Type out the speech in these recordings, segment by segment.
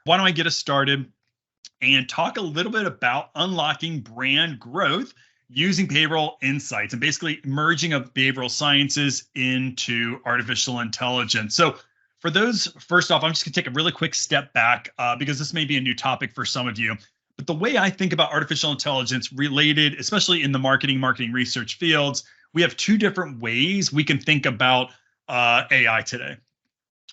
why don't I get us started and talk a little bit about unlocking brand growth using behavioral insights and basically merging of behavioral sciences into artificial intelligence. So for those, first off, I'm just going to take a really quick step back because this may be a new topic for some of you. But the way I think about artificial intelligence related, especially in the marketing research fields, we have two different ways we can think about AI today.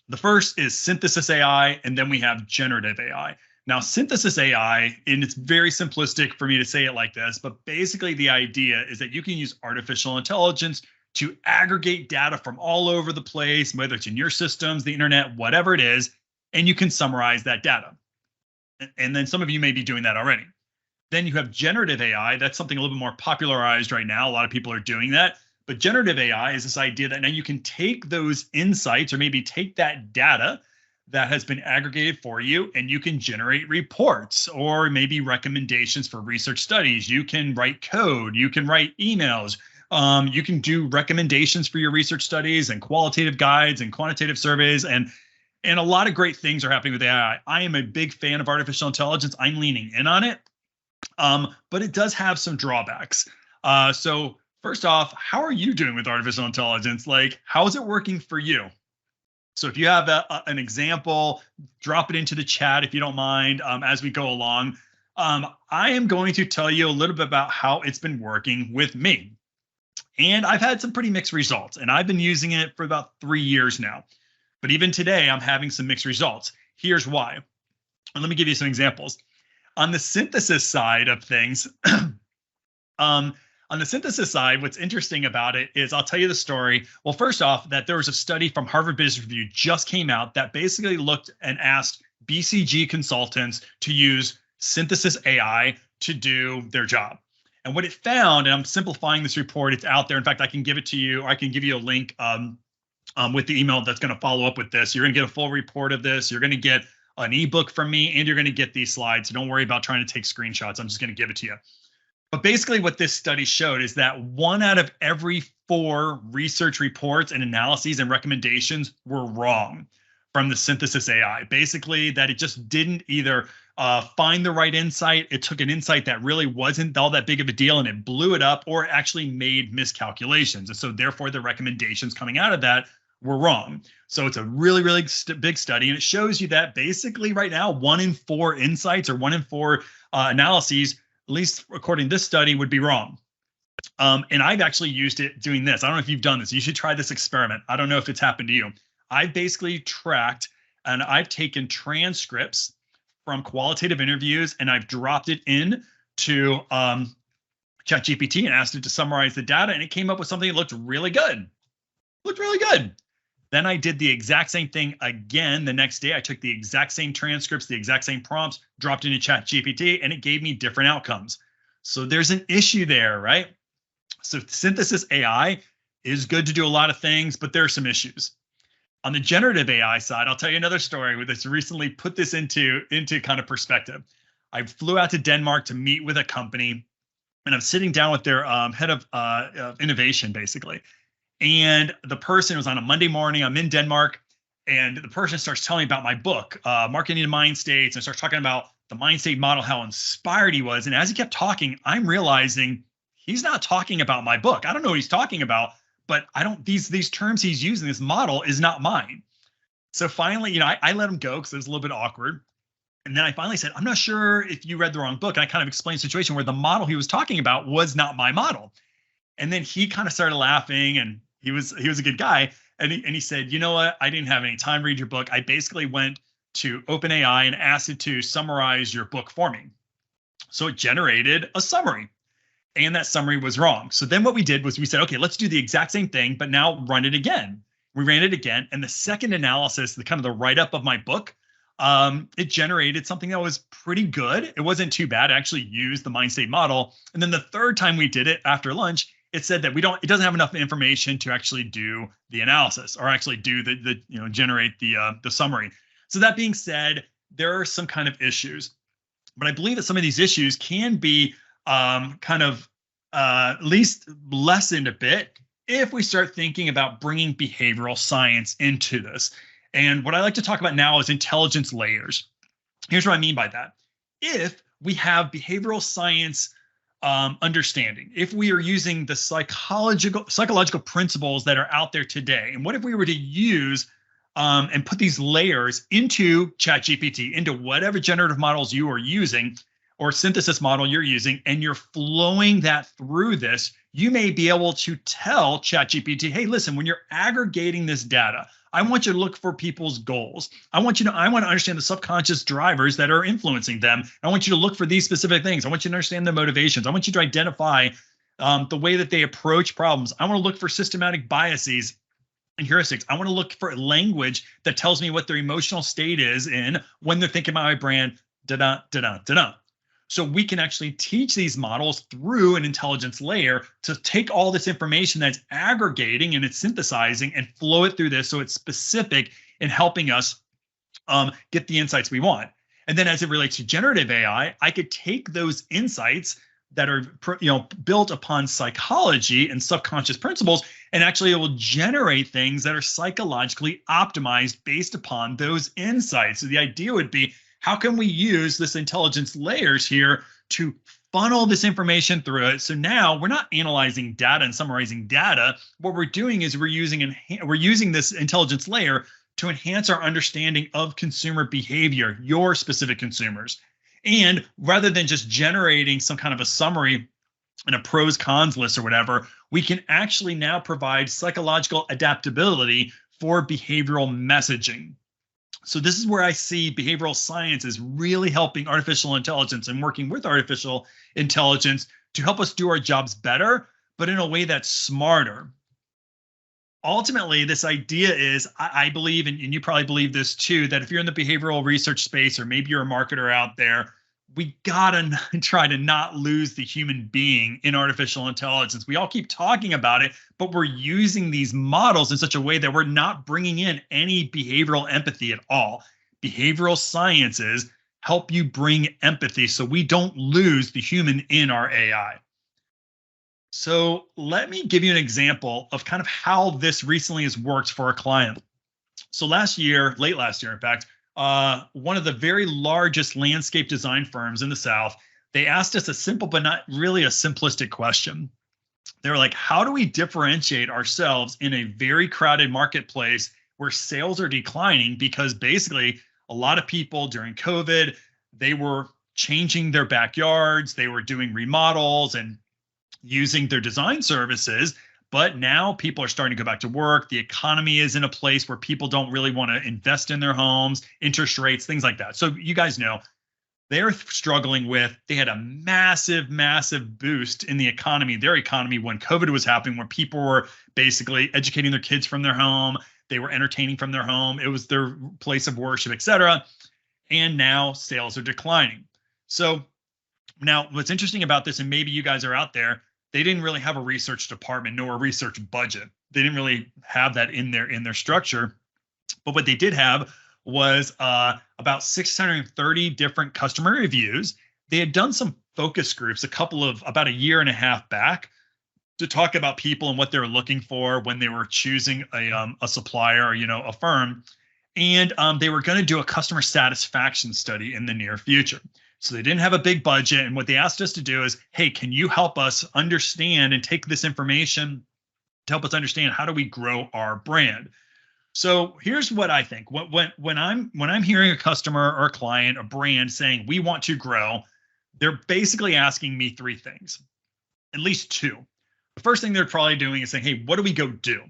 The first is synthesis AI, and then we have generative AI. Now, synthesis AI, and it's very simplistic for me to say it like this, but basically the idea is that you can use artificial intelligence to aggregate data from all over the place, whether it's in your systems, the internet, whatever it is, and you can summarize that data. And then some of you may be doing that already. Then you have generative AI. That's something a little bit more popularized right now. A lot of people are doing that. But generative AI is this idea that now you can take those insights or maybe take that data that has been aggregated for you and you can generate reports or maybe recommendations for research studies. You can write code. You can write emails. You can do recommendations for your research studies and qualitative guides and quantitative surveys. And a lot of great things are happening with AI. I am a big fan of artificial intelligence. I'm leaning in on it. But it does have some drawbacks. So first off, how are you doing with artificial intelligence? Like, how is it working for you? So if you have an example, drop it into the chat if you don't mind as we go along. I am going to tell you a little bit about how it's been working with me. And I've had some pretty mixed results, and I've been using it for about 3 years now. But even today, I'm having some mixed results. Here's why. And let me give you some examples. On the synthesis side of things, what's interesting about it is I'll tell you the story. Well, first off, that there was a study from Harvard Business Review just came out that basically looked and asked BCG consultants to use synthesis AI to do their job. And what it found, and I'm simplifying this report, it's out there. In fact, I can give it to you, or I can give you a link with the email that's going to follow up with this. You're going to get a full report of this. You're going to get an ebook from me, and you're going to get these slides. So don't worry about trying to take screenshots. I'm just going to give it to you. But basically what this study showed is that 1 out of every 4 research reports and analyses and recommendations were wrong from the synthesis AI. Basically that it just didn't either find the right insight. It took an insight that really wasn't all that big of a deal and it blew it up, or actually made miscalculations. And so therefore the recommendations coming out of that were wrong. So it's a really, really big study. And it shows you that basically right now, 1 in 4 insights or 1 in 4 analyses, at least according to this study, would be wrong. And I've actually used it doing this. I don't know if you've done this. You should try this experiment. I don't know if it's happened to you. I've basically tracked and I've taken transcripts from qualitative interviews and I've dropped it in to ChatGPT and asked it to summarize the data. And it came up with something that looked really good. Looked really good. Then I did the exact same thing again the next day. I took the exact same transcripts, the exact same prompts, dropped into ChatGPT, and it gave me different outcomes. So there's an issue there, right? So synthesis AI is good to do a lot of things, but there are some issues. On the generative AI side, I'll tell you another story where this recently put this into kind of perspective. I flew out to Denmark to meet with a company, and I'm sitting down with their head of innovation, basically. And the person was on a Monday morning. I'm in Denmark, and the person starts telling me about my book, Marketing to Mindstates, and starts talking about the Mindstate model, how inspired he was. And as he kept talking, I'm realizing he's not talking about my book. I don't know what he's talking about, but I don't. These terms he's using, this model is not mine. So finally, I let him go because it was a little bit awkward. And then I finally said, I'm not sure if you read the wrong book. And I kind of explained the situation where the model he was talking about was not my model. And then he kind of started laughing, and he was a good guy. And he said, you know what? I didn't have any time to read your book. I basically went to OpenAI and asked it to summarize your book for me. So it generated a summary, and that summary was wrong. So then what we did was we said, okay, let's do the exact same thing, but now run it again. We ran it again. And the second analysis, the kind of the write-up of my book, it generated something that was pretty good. It wasn't too bad. I actually used the Mindstate model. And then the third time we did it after lunch, it said that it doesn't have enough information to actually do the analysis or actually do generate the summary. So that being said, there are some kind of issues, but I believe that some of these issues can be at least lessened a bit if we start thinking about bringing behavioral science into this. And what I like to talk about now is intelligence layers. Here's what I mean by that. If we have behavioral science understanding, if we are using the psychological principles that are out there today, and what if we were to use and put these layers into ChatGPT, into whatever generative models you are using or synthesis model you're using, and you're flowing that through this, you may be able to tell ChatGPT, hey, listen, when you're aggregating this data, I want you to look for people's goals. I want to understand the subconscious drivers that are influencing them. I want you to look for these specific things. I want you to understand their motivations. I want you to identify the way that they approach problems. I want to look for systematic biases and heuristics. I want to look for language that tells me what their emotional state is in when they're thinking about my brand, da-da, da-da, da-da. So we can actually teach these models through an intelligence layer to take all this information that's aggregating and it's synthesizing and flow it through this so it's specific in helping us get the insights we want. And then as it relates to generative AI, I could take those insights that are built upon psychology and subconscious principles, and actually it will generate things that are psychologically optimized based upon those insights. So the idea would be, how can we use this intelligence layers here to funnel this information through it? So now we're not analyzing data and summarizing data. What we're doing is we're using this intelligence layer to enhance our understanding of consumer behavior, your specific consumers. And rather than just generating some kind of a summary and a pros cons list or whatever, we can actually now provide psychological adaptability for behavioral messaging. So this is where I see behavioral science is really helping artificial intelligence and working with artificial intelligence to help us do our jobs better, but in a way that's smarter. Ultimately, this idea is, I believe, and you probably believe this too, that if you're in the behavioral research space, or maybe you're a marketer out there, we gotta try to not lose the human being in artificial intelligence. We all keep talking about it, but we're using these models in such a way that we're not bringing in any behavioral empathy at all. Behavioral sciences help you bring empathy so we don't lose the human in our AI. So let me give you an example of kind of how this recently has worked for a client. So late last year, in fact, one of the very largest landscape design firms in the South, they asked us a simple but not really a simplistic question. They were like, how do we differentiate ourselves in a very crowded marketplace where sales are declining? Because basically a lot of people during COVID, they were changing their backyards, they were doing remodels and using their design services. But now people are starting to go back to work. The economy is in a place where people don't really want to invest in their homes, interest rates, things like that. So you guys know they're struggling they had a massive, massive boost in the economy, their economy, when COVID was happening, where people were basically educating their kids from their home. They were entertaining from their home. It was their place of worship, et cetera. And now sales are declining. So now what's interesting about this, and maybe you guys are out there, they didn't really have a research department nor a research budget. They didn't really have that in their structure. But what they did have was about 630 different customer reviews. They had done some focus groups about a year and a half back to talk about people and what they were looking for when they were choosing a supplier or a firm. And they were going to do a customer satisfaction study in the near future. So they didn't have a big budget. And what they asked us to do is, hey, can you help us understand and take this information to help us understand how do we grow our brand? So here's what I think. When I'm hearing a customer or a client, a brand saying we want to grow, they're basically asking me three things, at least two. The first thing they're probably doing is saying, hey, what do we go do?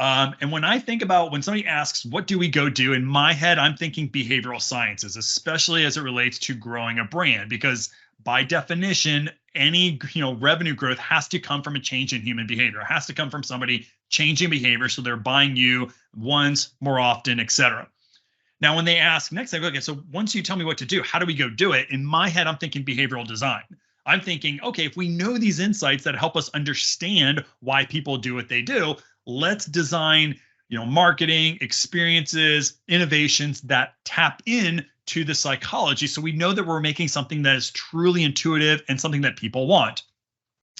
And when I think about when somebody asks, what do we go do? In my head, I'm thinking behavioral sciences, especially as it relates to growing a brand, because by definition, any revenue growth has to come from a change in human behavior. It has to come from somebody changing behavior, so they're buying you once, more often, et cetera. Now, when they ask next, I go, okay, so once you tell me what to do, how do we go do it? In my head, I'm thinking behavioral design. I'm thinking, okay, if we know these insights that help us understand why people do what they do, let's design, marketing, experiences, innovations that tap in to the psychology, so we know that we're making something that is truly intuitive and something that people want.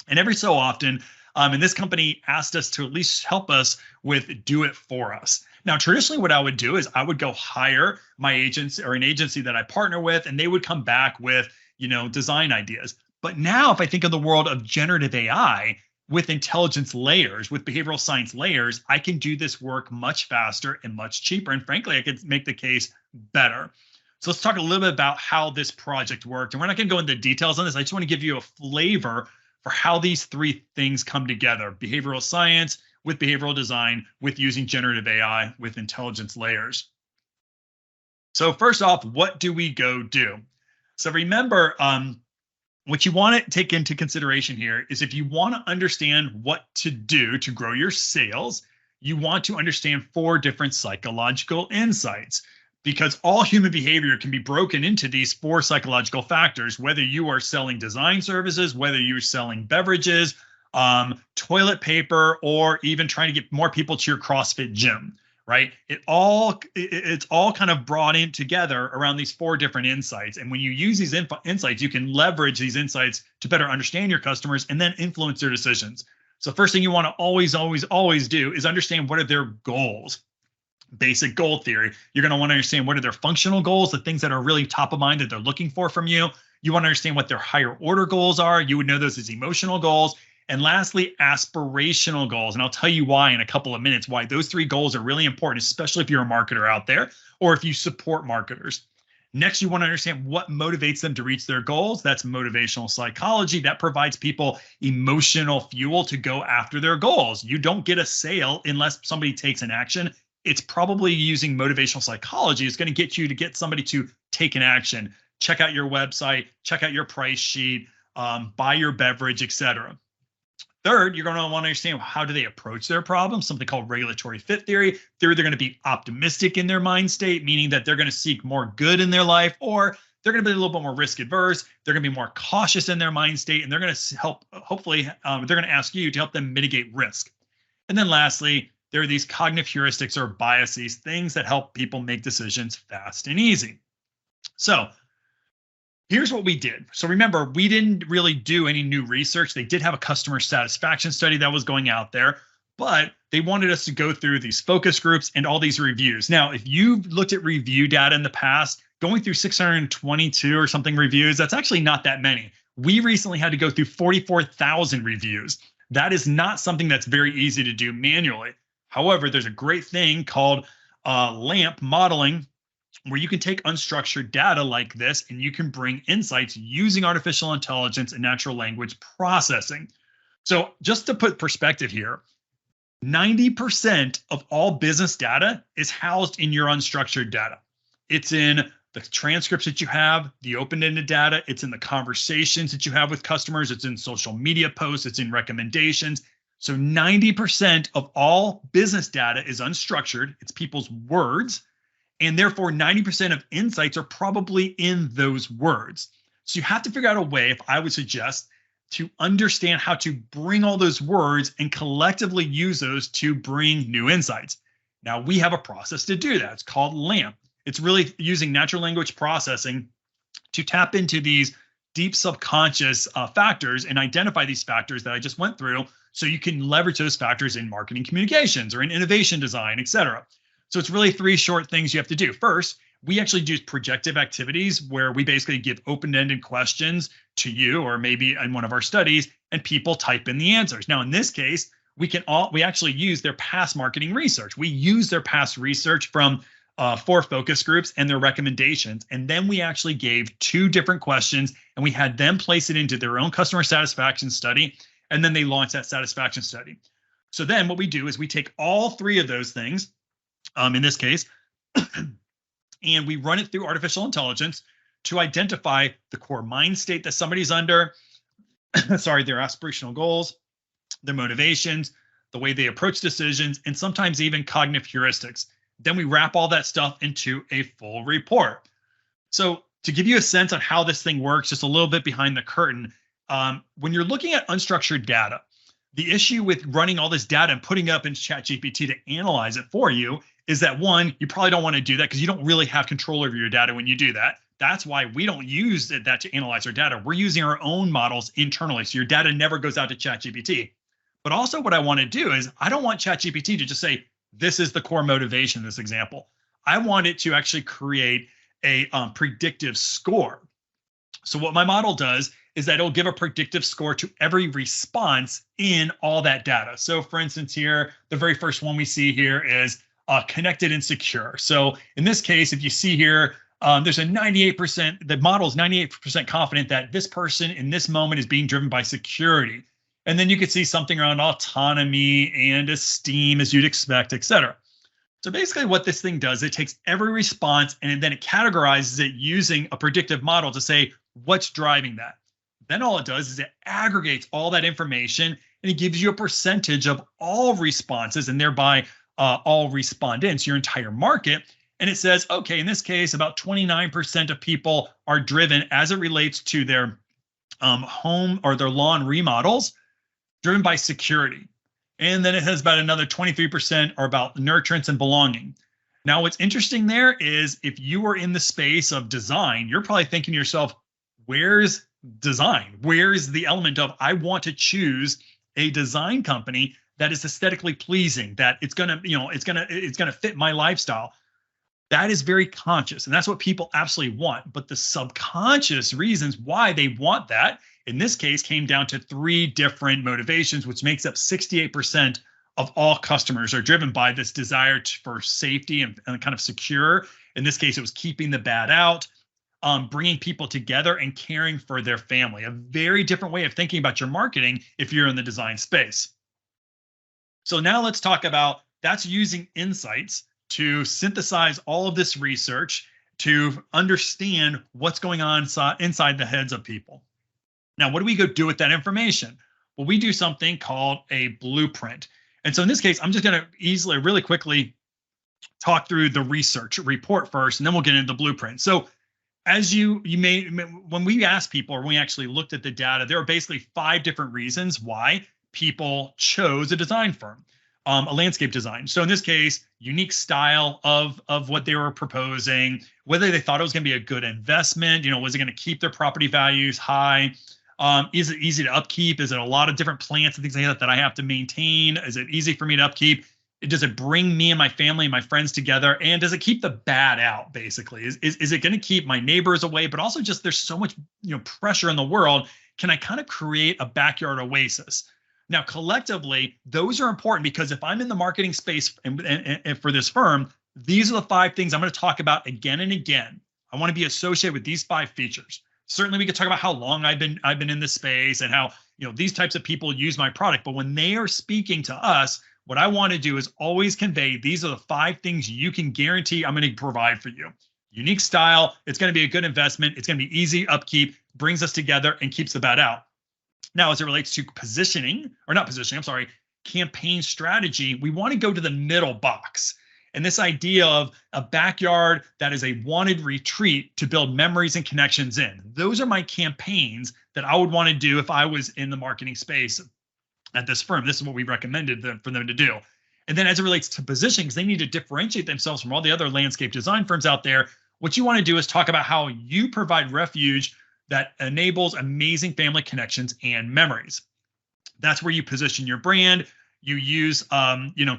And every so often, and this company asked us to at least help us with do it for us. Now, traditionally, what I would do is I would go hire my agents or an agency that I partner with, and they would come back with, design ideas. But now, if I think of the world of generative AI with intelligence layers, with behavioral science layers, I can do this work much faster and much cheaper. And frankly, I could make the case better. So let's talk a little bit about how this project worked. And we're not going to go into details on this. I just want to give you a flavor for how these three things come together: behavioral science with behavioral design, with using generative AI, with intelligence layers. So first off, what do we go do? So remember, what you want to take into consideration here is if you want to understand what to do to grow your sales, you want to understand 4 different psychological insights, because all human behavior can be broken into these 4 psychological factors, whether you are selling design services, whether you're selling beverages, toilet paper, or even trying to get more people to your CrossFit gym, right? It's all kind of brought in together around these 4 different insights. And when you use these insights, you can leverage these insights to better understand your customers and then influence their decisions. So first thing you want to always do is understand what are their goals. Basic goal theory. You're going to want to understand what are their functional goals, the things that are really top of mind that they're looking for from you. You want to understand what their higher order goals are. You would know those as emotional goals. And lastly, aspirational goals. And I'll tell you why in a couple of minutes, why those 3 goals are really important, especially if you're a marketer out there or if you support marketers. Next, you want to understand what motivates them to reach their goals. That's motivational psychology. That provides people emotional fuel to go after their goals. You don't get a sale unless somebody takes an action. It's probably using motivational psychology is going to get you to get somebody to take an action. Check out your website, check out your price sheet, buy your beverage, etc. Third, you're going to want to understand how do they approach their problem, something called regulatory fit theory. They're either going to be optimistic in their mind state, meaning that they're going to seek more good in their life, or they're going to be a little bit more risk adverse. They're going to be more cautious in their mind state, and they're going to help, hopefully, they're going to ask you to help them mitigate risk. And then lastly, there are these cognitive heuristics or biases, things that help people make decisions fast and easy. So here's what we did. So remember, we didn't really do any new research. They did have a customer satisfaction study that was going out there, but they wanted us to go through these focus groups and all these reviews. Now, if you've looked at review data in the past, going through 622 or something reviews, that's actually not that many. We recently had to go through 44,000 reviews. That is not something that's very easy to do manually. However, there's a great thing called LAMP modeling, where you can take unstructured data like this and you can bring insights using artificial intelligence and natural language processing. So just to put perspective here, 90% of all business data is housed in your unstructured data. It's in the transcripts that you have, the open-ended data, it's in the conversations that you have with customers, it's in social media posts, it's in recommendations. So 90% of all business data is unstructured, it's people's words. And therefore, 90% of insights are probably in those words. So you have to figure out a way, if I would suggest, to understand how to bring all those words and collectively use those to bring new insights. Now, we have a process to do that. It's called LAMP. It's really using natural language processing to tap into these deep subconscious factors and identify these factors that I just went through, so you can leverage those factors in marketing communications or in innovation design, et cetera. So it's really 3 short things you have to do. First, we actually do projective activities where we basically give open-ended questions to you, or maybe in one of our studies, and people type in the answers. Now, in this case, we actually use their past marketing research. We use their past research from 4 focus groups and their recommendations. And then we actually gave 2 different questions and we had them place it into their own customer satisfaction study. And then they launched that satisfaction study. So then what we do is we take all 3 of those things, in this case, and we run it through artificial intelligence to identify the core mind state that somebody's under, their aspirational goals, their motivations, the way they approach decisions, and sometimes even cognitive heuristics. Then we wrap all that stuff into a full report. So to give you a sense on how this thing works, just a little bit behind the curtain, when you're looking at unstructured data, the issue with running all this data and putting it up in ChatGPT to analyze it for you is that, one, you probably don't want to do that because you don't really have control over your data when you do that. That's why we don't use that to analyze our data. We're using our own models internally, so your data never goes out to ChatGPT. But also what I want to do is I don't want ChatGPT to just say, This is the core motivation in this example. I want it to actually create a predictive score. So what my model does is that it'll give a predictive score to every response in all that data. So for instance, here, the very first one we see here is connected and secure. So in this case, if you see here, there's a 98%, the model is 98% confident that this person in this moment is being driven by security. And then you could see something around autonomy and esteem, as you'd expect, et cetera. So basically what this thing does, it takes every response and then it categorizes it using a predictive model to say what's driving that. Then all it does is it aggregates all that information and it gives you a percentage of all responses and thereby all respondents, your entire market. And it says, okay, in this case, about 29% of people are driven as it relates to their home or their lawn remodels, driven by security. And then it has about another 23% are about nurturance and belonging. Now, what's interesting there is if you are in the space of design, you're probably thinking to yourself, where's design? Where's the element of I want to choose a design company that is aesthetically pleasing, that it's gonna, it's gonna fit my lifestyle. That is very conscious, and that's what people absolutely want. But the subconscious reasons why they want that, in this case, came down to 3 different motivations, which makes up 68% of all customers are driven by this desire for safety and kind of secure. In this case, it was keeping the bad out, bringing people together and caring for their family. A very different way of thinking about your marketing if you're in the design space. So now let's talk about that's using insights to synthesize all of this research to understand what's going on inside the heads of people. Now, what do we go do with that information? Well, we do something called a blueprint. And so in this case, I'm just going to really quickly talk through the research report first, and then we'll get into the blueprint. So as you may, when we asked people, or when we actually looked at the data, there are basically 5 different reasons why people chose a design firm. A landscape design. So in this case, unique style of what they were proposing, whether they thought it was going to be a good investment, was it going to keep their property values high? Is it easy to upkeep? Is it a lot of different plants and things like that I have to maintain? Is it easy for me to upkeep? Does it bring me and my family and my friends together? And does it keep the bad out, basically? Is it going to keep my neighbors away? But also just there's so much pressure in the world. Can I kind of create a backyard oasis? Now, collectively, those are important because if I'm in the marketing space and for this firm, these are the 5 things I'm going to talk about again and again. I want to be associated with these 5 features. Certainly, we could talk about how long I've been in this space and how these types of people use my product. But when they are speaking to us, what I want to do is always convey these are the 5 things you can guarantee I'm going to provide for you. Unique style. It's going to be a good investment. It's going to be easy upkeep, brings us together, and keeps the bad out. Now, as it relates to campaign strategy, we want to go to the middle box. And this idea of a backyard that is a wanted retreat to build memories and connections in. Those are my campaigns that I would want to do if I was in the marketing space at this firm. This is what we recommended for them to do. And then as it relates to positioning, because they need to differentiate themselves from all the other landscape design firms out there, what you want to do is talk about how you provide refuge that enables amazing family connections and memories. That's where you position your brand. You use,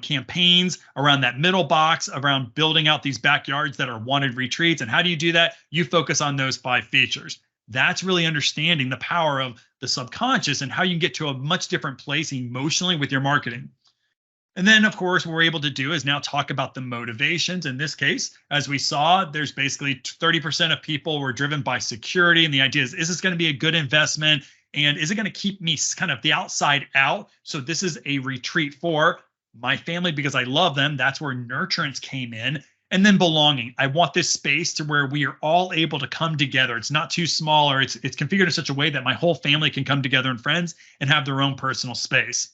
campaigns around that middle box, around building out these backyards that are wanted retreats. And how do you do that? You focus on those 5 features. That's really understanding the power of the subconscious and how you can get to a much different place emotionally with your marketing. And then, of course, what we're able to do is now talk about the motivations. In this case, as we saw, there's basically 30% of people were driven by security. And the idea is this going to be a good investment? And is it going to keep me kind of the outside out? So this is a retreat for my family because I love them. That's where nurturance came in. And then belonging. I want this space to where we are all able to come together. It's not too small, or it's configured in such a way that my whole family can come together and friends and have their own personal space.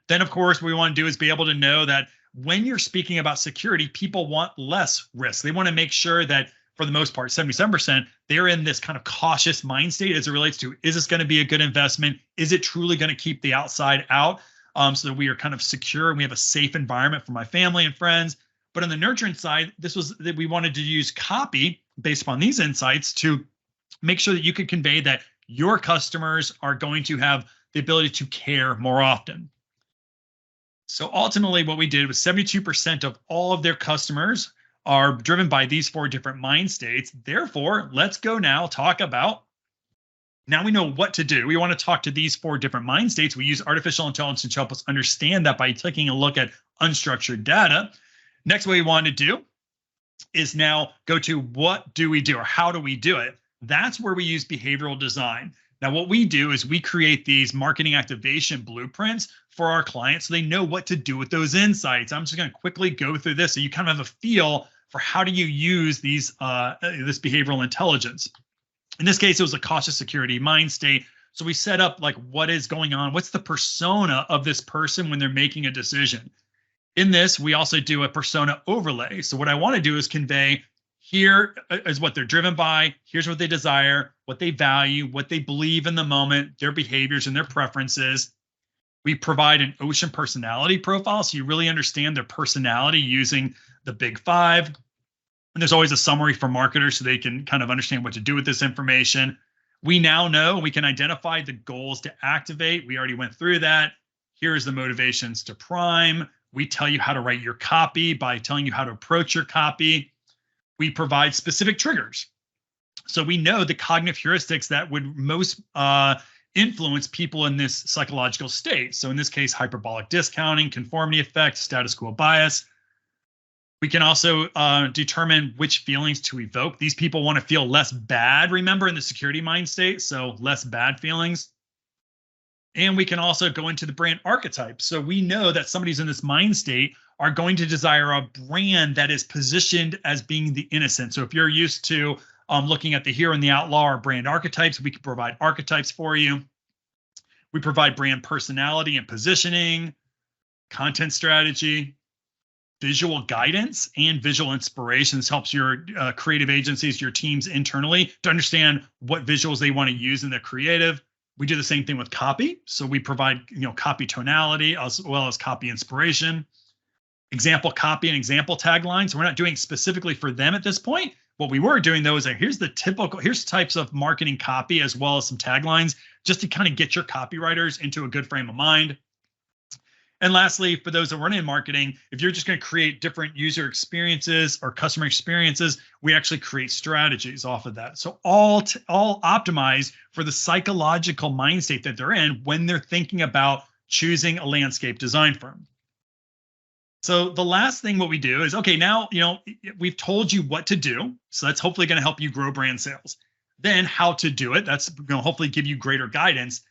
Then, of course, what we want to do is be able to know that when you're speaking about security, people want less risk. They want to make sure that, for the most part, 77%, they're in this kind of cautious mind state as it relates to, is this going to be a good investment? Is it truly going to keep the outside out so that we are kind of secure and we have a safe environment for my family and friends? But on the nurturing side, this was that we wanted to use copy based upon these insights to make sure that you could convey that your customers are going to have the ability to care more often. So ultimately, what we did was 72% of all of their customers are driven by these four different mind states. Therefore, let's go now talk about. Now we know what to do. We want to talk to these four different mind states. We use artificial intelligence to help us understand that by taking a look at unstructured data. Next, what we want to do is now go to what do we do or how do we do it? That's where we use behavioral design. Now, what we do is we create these marketing activation blueprints for our clients so they know what to do with those insights. I'm just going to quickly go through this so you kind of have a feel for how do you use these this behavioral intelligence. In this case, it was a cautious security mind state. So we set up like what is going on, what's the persona of this person when they're making a decision. In this, we also do a persona overlay. So what I want to do is convey here is what they're driven by, here's what they desire, what they value, what they believe in the moment, their behaviors and their preferences. We provide an ocean personality profile so you really understand their personality using the big five. And there's always a summary for marketers so they can kind of understand what to do with this information. We now know we can identify the goals to activate. We already went through that. Here's the motivations to prime. We tell you how to write your copy by telling you how to approach your copy. We provide specific triggers. So we know the cognitive heuristics that would most influence people in this psychological state. So in this case, hyperbolic discounting, conformity effect, status quo bias. We can also determine which feelings to evoke. These people want to feel less bad, remember, in the security mind state, so less bad feelings. And we can also go into the brand archetype. So we know that somebody's in this mind state are going to desire a brand that is positioned as being the innocent. So if you're used to looking at the hero and the outlaw or brand archetypes, we can provide archetypes for you. We provide brand personality and positioning, content strategy, visual guidance, and visual inspirations. Helps your creative agencies, your teams internally to understand what visuals they want to use in their creative. We do the same thing with copy. So we provide, copy tonality as well as copy inspiration, example copy and example taglines. We're not doing specifically for them at this point. What we were doing though is that here's types of marketing copy as well as some taglines just to kind of get your copywriters into a good frame of mind. And lastly, for those that weren't in marketing, if you're just going to create different user experiences or customer experiences, we actually create strategies off of that. So all optimized for the psychological mind state that they're in when they're thinking about choosing a landscape design firm. So the last thing what we do is, okay, now, we've told you what to do. So that's hopefully going to help you grow brand sales. Then how to do it. That's going to hopefully give you greater guidance.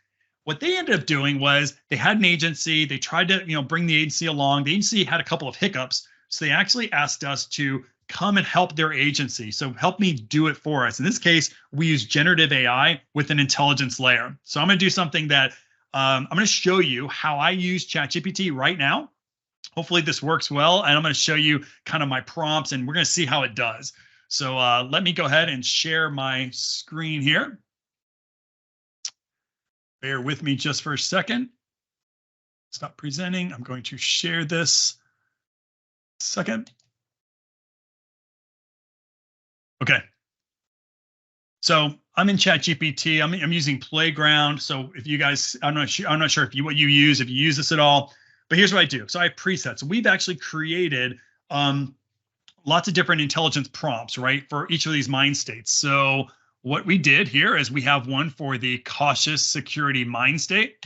What they ended up doing was they had an agency. They tried to, bring the agency along. The agency had a couple of hiccups. So they actually asked us to come and help their agency. So help me do it for us. In this case, we use generative AI with an intelligence layer. So I'm going to do something that I'm going to show you how I use ChatGPT right now. Hopefully this works well. And I'm going to show you kind of my prompts and we're going to see how it does. So let me go ahead and share my screen here. Bear with me just for a second. Stop presenting. I'm going to share this second. Okay. So I'm in ChatGPT. I'm using Playground. So if you guys, I'm not sure if you use this at all. But here's what I do. So I have presets. So we've actually created lots of different intelligence prompts, right, for each of these mind states. So what we did here is we have one for the cautious security mind state.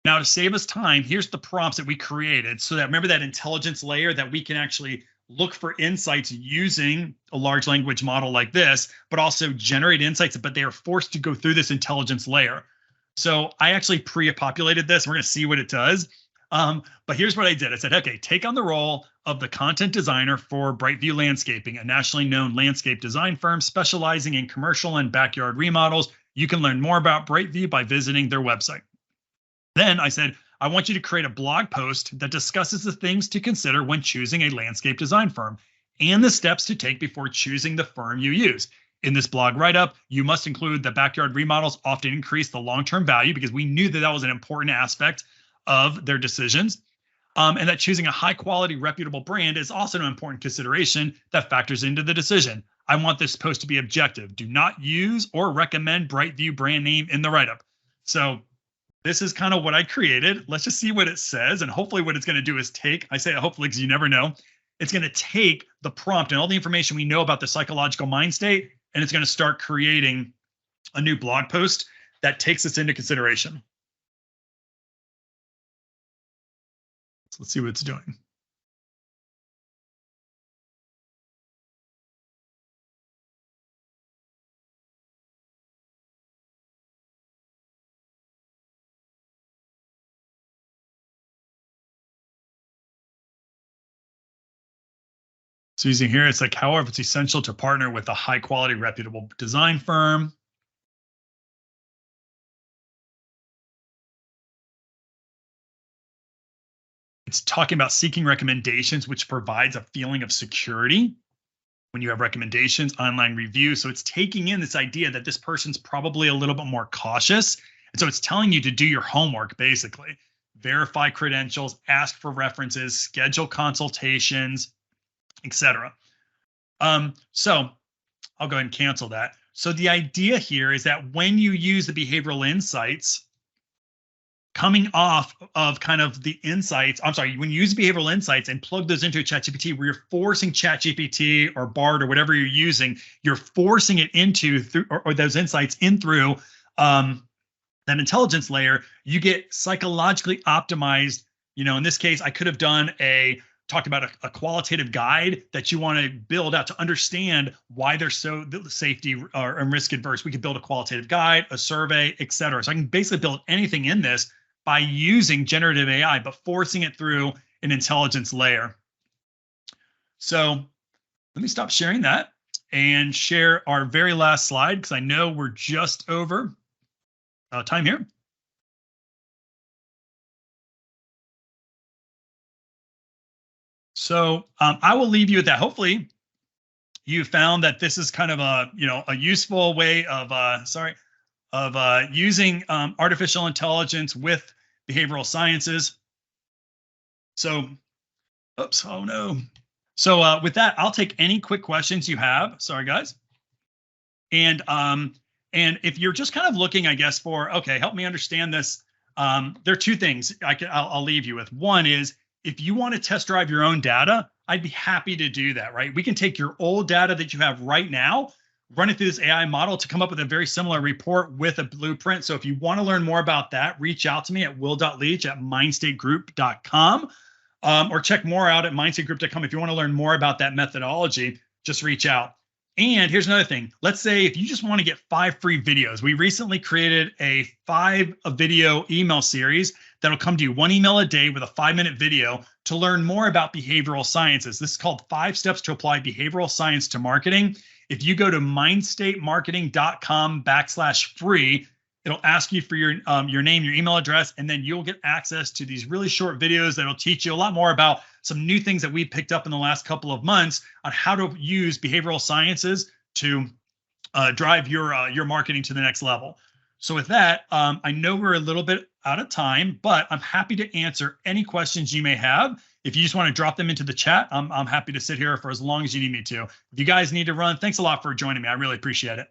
Now, to save us time, here's the prompts that we created. So that, remember that intelligence layer that we can actually look for insights using a large language model like this, but also generate insights, but they are forced to go through this intelligence layer. So I actually pre-populated this. We're going to see what it does. But here's what I did. I said, okay, take on the role of the content designer for Brightview Landscaping, a nationally known landscape design firm specializing in commercial and backyard remodels. You can learn more about Brightview by visiting their website. Then I said, I want you to create a blog post that discusses the things to consider when choosing a landscape design firm and the steps to take before choosing the firm you use. In this blog write-up, you must include that backyard remodels often increase the long-term value because we knew that was an important aspect of their decisions, and that choosing a high-quality, reputable brand is also an important consideration that factors into the decision. I want this post to be objective. Do not use or recommend Brightview brand name in the write-up. So this is kind of what I created. Let's just see what it says. And hopefully what it's going to do is take, I say hopefully because you never know, it's going to take the prompt and all the information we know about the psychological mind state, and it's going to start creating a new blog post that takes this into consideration. So let's see what it's doing. So using here, it's like, however, it's essential to partner with a high quality, reputable design firm. It's talking about seeking recommendations, which provides a feeling of security when you have recommendations, online reviews. So it's taking in this idea that this person's probably a little bit more cautious. And so it's telling you to do your homework, basically. Verify credentials, ask for references, schedule consultations, etc. So I'll go ahead and cancel that. So the idea here is that when you use the behavioral insights, coming off of kind of the insights, when you use behavioral insights and plug those into ChatGPT, where you're forcing ChatGPT or Bard or whatever you're using, you're forcing it into or those insights in through that intelligence layer, you get psychologically optimized. In this case, I could have done talked about a qualitative guide that you want to build out to understand why they're so safety and risk adverse. We could build a qualitative guide, a survey, et cetera. So I can basically build anything in this by using generative AI, but forcing it through an intelligence layer. So let me stop sharing that and share our very last slide, because I know we're just over time here. So I will leave you at that. Hopefully you found that this is kind of a useful way of using artificial intelligence with behavioral sciences. So, oops, oh no. So with that, I'll take any quick questions you have. Sorry, guys. And if you're just kind of looking, I guess, for, okay, help me understand this. There are two things I'll leave you with. One is, if you want to test drive your own data, I'd be happy to do that, right? We can take your old data that you have right now, run it through this AI model to come up with a very similar report with a blueprint. So if you want to learn more about that, reach out to me at will.leach@mindstategroup.com, or check more out at mindstategroup.com. If you want to learn more about that methodology, just reach out. And here's another thing. Let's say if you just want to get 5 free videos, we recently created a 5-video email series that'll come to you 1 email a day with a 5-minute video to learn more about behavioral sciences. This is called 5 Steps to Apply Behavioral Science to Marketing. If you go to mindstatemarketing.com/free, it'll ask you for your name, your email address, and then you'll get access to these really short videos that'll teach you a lot more about some new things that we picked up in the last couple of months on how to use behavioral sciences to drive your marketing to the next level. So with that, I know we're a little bit out of time, but I'm happy to answer any questions you may have. If you just want to drop them into the chat, I'm happy to sit here for as long as you need me to. If you guys need to run, thanks a lot for joining me. I really appreciate it.